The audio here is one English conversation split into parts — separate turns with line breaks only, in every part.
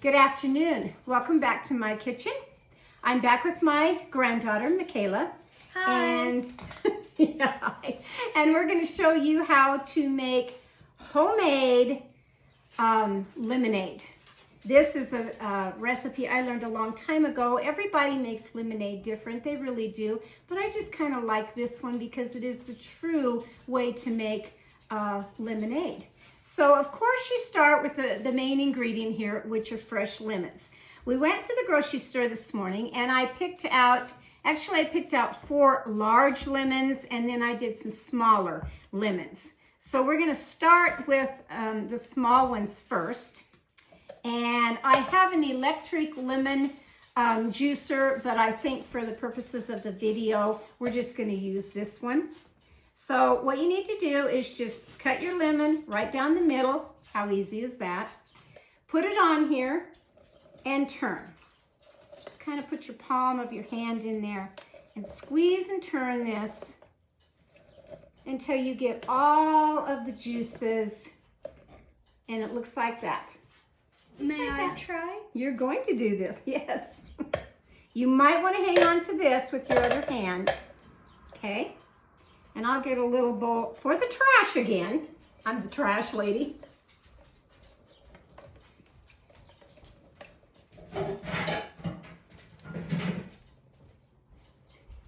Good afternoon. Welcome back to my kitchen. I'm back with my granddaughter, Michaela.
Hi.
And, and we're going to show you how to make homemade lemonade. This is a recipe I learned a long time ago. Everybody makes lemonade different. They really do. But I just kind of like this one because it is the true way to make lemonade. So of course you start with the main ingredient here, which are fresh lemons. We went to the grocery store this morning and I picked out 4 large lemons and then I did some smaller lemons. So we're gonna start with the small ones first. And I have an electric lemon juicer, but I think for the purposes of the video, we're just gonna use this one. So what you need to do is just cut your lemon right down the middle. How easy is that? Put it on here and turn. Just kind of put your palm of your hand in there and squeeze and turn this until you get all of the juices, and it looks like that.
May I try?
You're going to do this, yes. You might want to hang on to this with your other hand, okay? And I'll get a little bowl for the trash again. I'm the trash lady.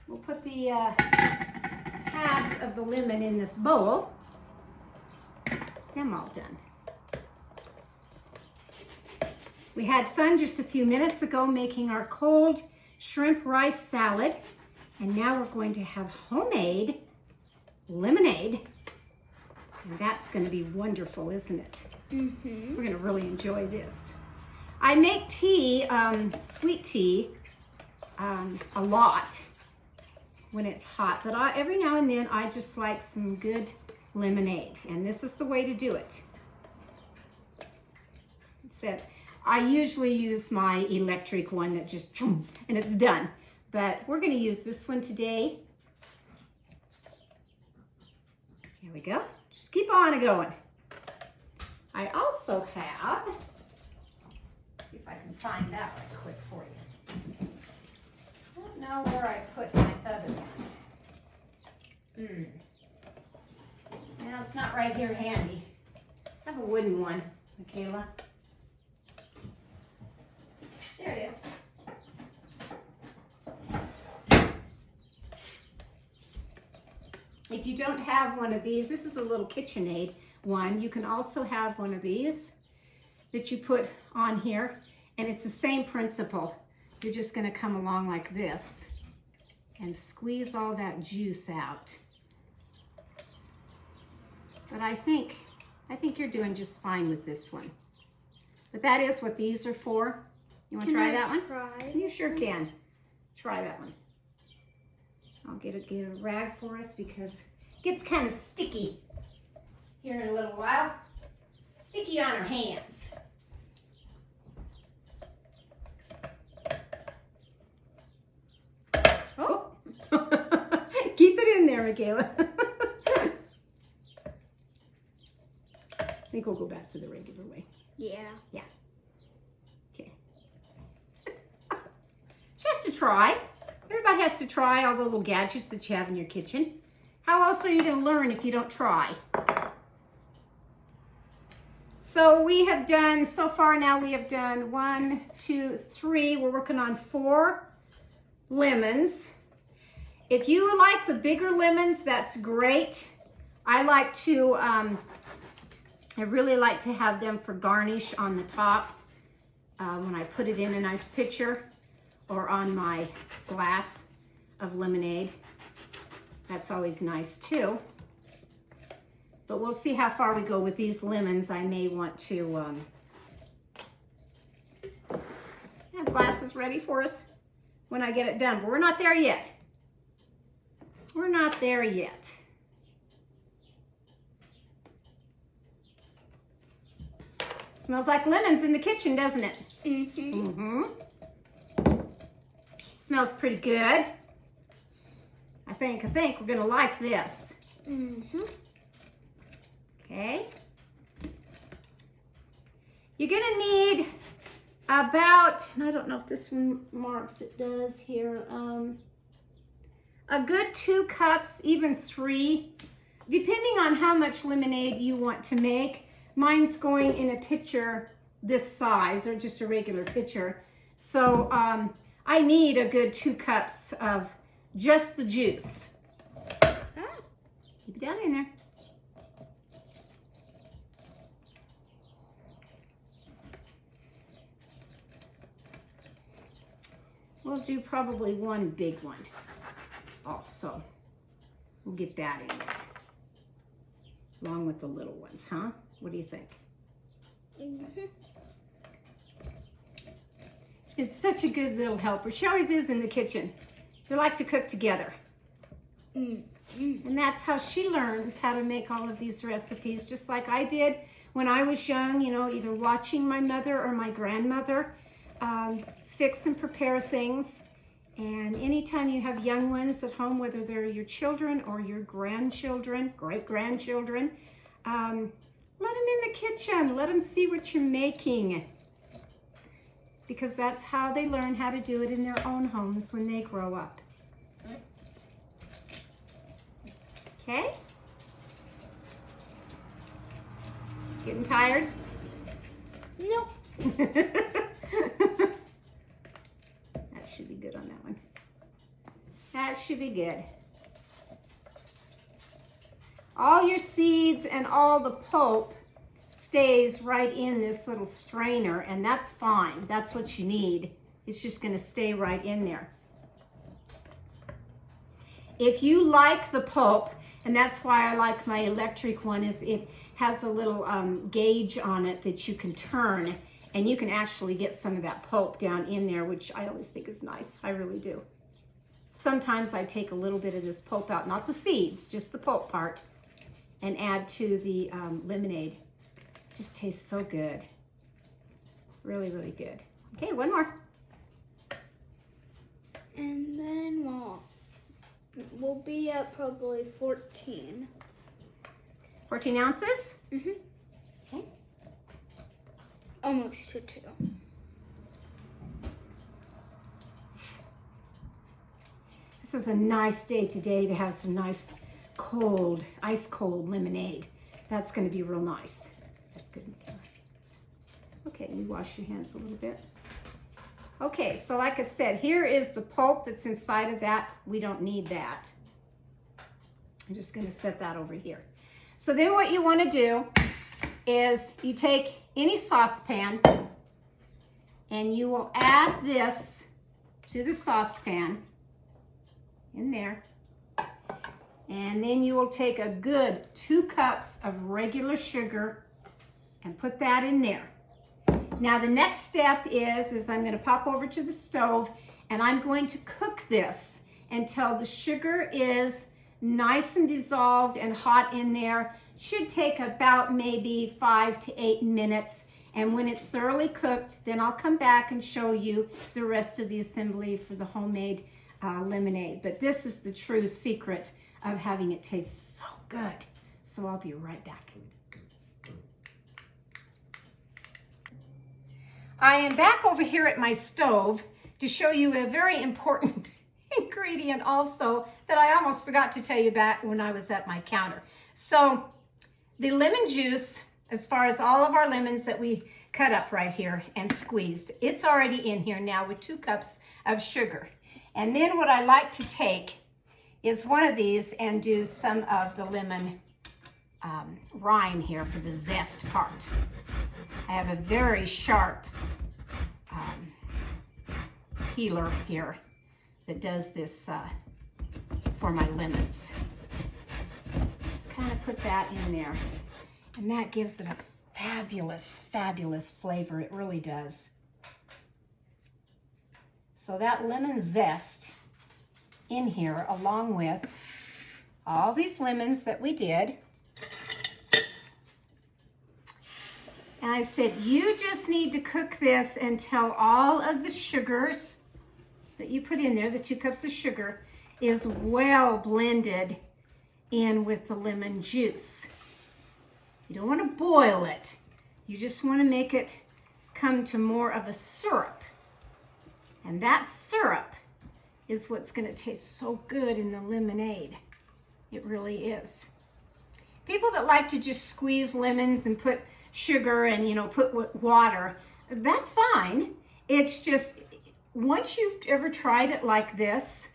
We'll put the halves of the lemon in this bowl. I'm all done. We had fun just a few minutes ago making our cold shrimp rice salad. And now we're going to have homemade lemonade. And that's going to be wonderful, isn't it? Mm-hmm. We're going to really enjoy this. I make tea, sweet tea, a lot when it's hot. But every now and then I just like some good lemonade. And this is the way to do it. So I usually use my electric one that just, and it's done. But we're going to use this one today. Here we go. Just keep on going. I also have, see if I can find that right quick for you. I don't know where I put my other one. Now it's not right here handy. I have a wooden one, Michaela. There it is. If you don't have one of these, this is a little KitchenAid one. You can also have one of these that you put on here, and it's the same principle. You're just going to come along like this and squeeze all that juice out. But I think you're doing just fine with this one. But that is what these are for. You want to try that one? You sure can. Try that one. I'll get a rag for us because it gets kind of sticky here in a little while. Sticky on our hands. Oh, keep it in there, Michaela. I think we'll go back to the regular way.
Yeah.
Yeah. Okay. Just to try. Everybody has to try all the little gadgets that you have in your kitchen. How else are you going to learn if you don't try? So we have done, so far now we have done 1, 2, 3. We're working on 4 lemons. If you like the bigger lemons, that's great. I really like to have them for garnish on the top when I put it in a nice pitcher or on my glass of lemonade. That's always nice too. But we'll see how far we go with these lemons. I may want to have glasses ready for us when I get it done, but we're not there yet. We're not there yet. Smells like lemons in the kitchen, doesn't it? Mm-hmm. Mm-hmm. Smells pretty good. I think we're gonna like this. Mm-hmm. Okay. You're gonna need about, and I don't know if this one marks, it does here, a good 2 cups, even 3, depending on how much lemonade you want to make. Mine's going in a pitcher this size, or just a regular pitcher. So I need a good 2 cups of just the juice. Keep it down in there. We'll do probably 1 big one also. We'll get that in there, along with the little ones, huh? What do you think?
Mm-hmm.
She's been such a good little helper. She always is in the kitchen. They like to cook together. And that's how she learns how to make all of these recipes, just like I did when I was young, you know, either watching my mother or my grandmother fix and prepare things. And anytime you have young ones at home, whether they're your children or your grandchildren, great-grandchildren, let them in the kitchen. Let them see what you're making, because that's how they learn how to do it in their own homes when they grow up. Okay? Getting tired?
Nope.
That should be good on that one. That should be good. All your seeds and all the pulp stays right in this little strainer, and that's fine. That's what you need. It's just going to stay right in there. If you like the pulp, and that's why I like my electric one, is it has a little gauge on it that you can turn, and you can actually get some of that pulp down in there, which I always think is nice. I really do. Sometimes I take a little bit of this pulp out, not the seeds, just the pulp part, and add to the lemonade. Just tastes so good. Really, really good. Okay, 1 more.
And then we'll be at probably 14.
14 ounces?
Mm-hmm.
Okay.
Almost to 2.
This is a nice day today to have some nice cold, ice cold lemonade. That's going to be real nice. That's good, Michaela. Okay, you wash your hands a little bit. Okay, so like I said, here is the pulp that's inside of that. We don't need that. I'm just going to set that over here. So then what you want to do is you take any saucepan and you will add this to the saucepan in there. And then you will take a good 2 cups of regular sugar and put that in there. Now the next step is I'm going to pop over to the stove, and I'm going to cook this until the sugar is nice and dissolved and hot in there. Should take about maybe 5 to 8 minutes. And when it's thoroughly cooked, then I'll come back and show you the rest of the assembly for the homemade lemonade. But this is the true secret of having it taste so good. So I'll be right back. I am back over here at my stove to show you a very important ingredient also that I almost forgot to tell you about when I was at my counter. So the lemon juice, as far as all of our lemons that we cut up right here and squeezed, it's already in here now with 2 cups of sugar. And then what I like to take is one of these and do some of the lemon rind here for the zest part. I have a very sharp peeler here that does this for my lemons. Just kind of put that in there, and that gives it a fabulous, fabulous flavor. It really does. So that lemon zest in here, along with all these lemons that we did. And I said, you just need to cook this until all of the sugars that you put in there, the 2 cups of sugar, is well blended in with the lemon juice. You don't want to boil it. You just want to make it come to more of a syrup. And that syrup is what's going to taste so good in the lemonade. It really is. People that like to just squeeze lemons and put sugar and, you know, put water, that's fine. It's just, once you've ever tried it like this,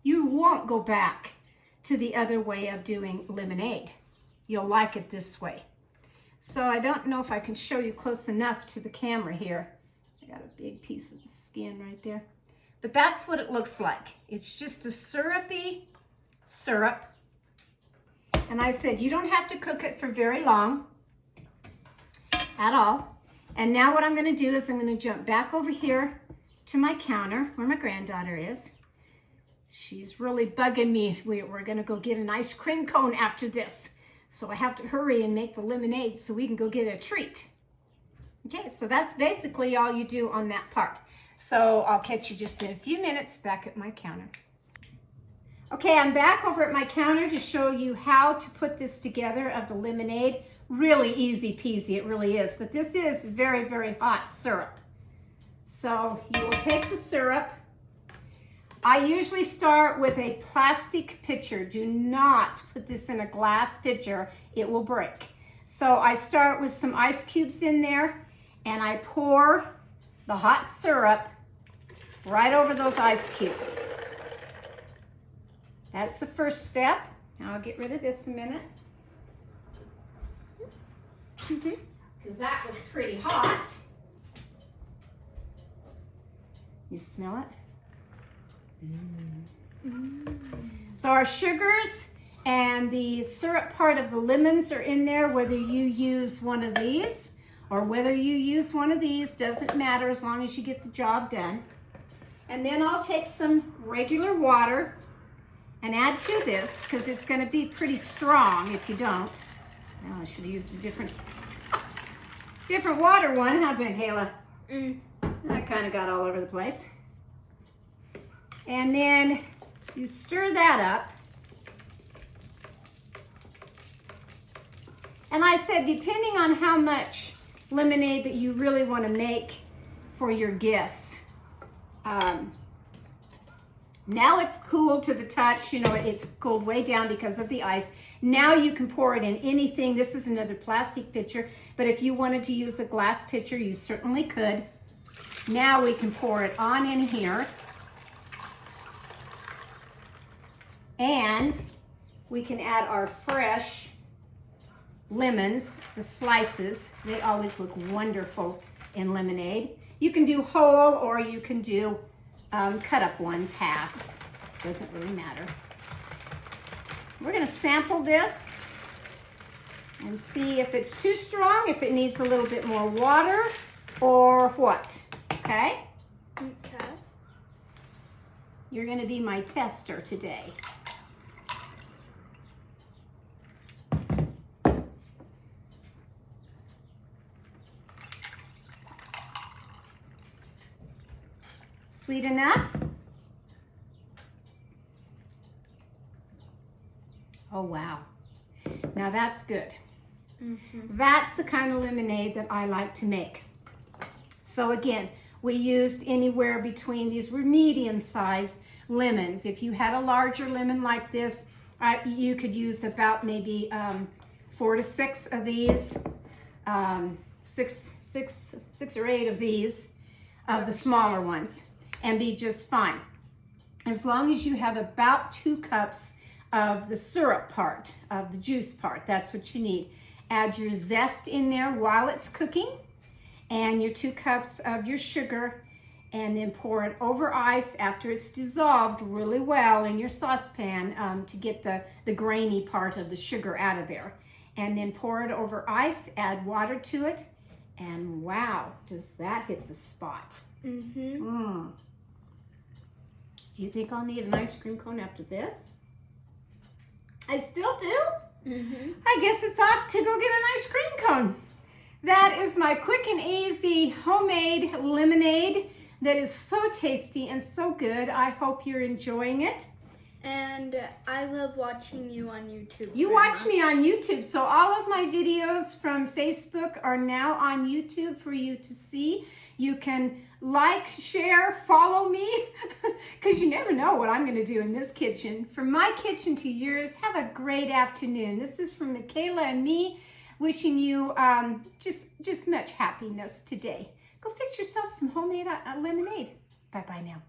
you won't go back to the other way of doing lemonade. You'll like it this way. So I don't know if I can show you close enough to the camera here. I got a big piece of the skin right there. But that's what it looks like. It's just a syrupy syrup. And I said, you don't have to cook it for very long at all. And now what I'm going to do is I'm going to jump back over here to my counter where my granddaughter is. She's really bugging me. We're going to go get an ice cream cone after this. So I have to hurry and make the lemonade so we can go get a treat. Okay, so that's basically all you do on that part. So I'll catch you just in a few minutes back at my counter. Okay, I'm back over at my counter to show you how to put this together of the lemonade. Really easy peasy, it really is. But this is very, very hot syrup. So you will take the syrup. I usually start with a plastic pitcher. Do not put this in a glass pitcher. It will break. So I start with some ice cubes in there and I pour the hot syrup right over those ice cubes. That's the first step. Now I'll get rid of this a minute. Because that was pretty hot. You smell it? So our sugars and the syrup part of the lemons are in there. Whether you use one of these or whether you use one of these, doesn't matter as long as you get the job done. And then I'll take some regular water and add to this because it's going to be pretty strong if you don't. Oh, I should have used a different water one, huh, Kayla? That kind of got all over the place. And then you stir that up. And I said, depending on how much lemonade that you really want to make for your guests. Now it's cool to the touch, you know, it's cooled way down because of the ice. Now you can pour it in anything. This is another plastic pitcher, but if you wanted to use a glass pitcher, you certainly could. Now we can pour it on in here. And we can add our fresh lemons, the slices. They always look wonderful in lemonade. You can do whole or you can do cut up ones, halves. Doesn't really matter. We're going to sample this and see if it's too strong, if it needs a little bit more water or what. Okay?
Okay.
You're going to be my tester today. Sweet enough? Oh, wow. Now that's good. That's the kind of lemonade that I like to make. So again, we used anywhere between, these were medium-sized lemons. If you had a larger lemon like this, you could use about maybe 4 to 6 of these, 6 or 8 of these, of the smaller ones, and be just fine. As long as you have about 2 cups of the syrup part, of the juice part, that's what you need. Add your zest in there while it's cooking, and your 2 cups of your sugar, and then pour it over ice after it's dissolved really well in your saucepan to get the grainy part of the sugar out of there. And then pour it over ice, add water to it, and wow, does that hit the spot. Do you think I'll need an ice cream cone after this? I still do? I guess it's off to go get an ice cream cone. That is my quick and easy homemade lemonade that is so tasty and so good. I hope you're enjoying it.
And I love watching you on YouTube.
You
Grandma.
watch me on YouTube, so all of my videos from Facebook are now on YouTube for you to see. You can like, share, follow me, because you never know what I'm going to do in this kitchen. From my kitchen to yours, have a great afternoon. This is from Michaela and me, wishing you just much happiness today. Go fix yourself some homemade lemonade. Bye-bye now.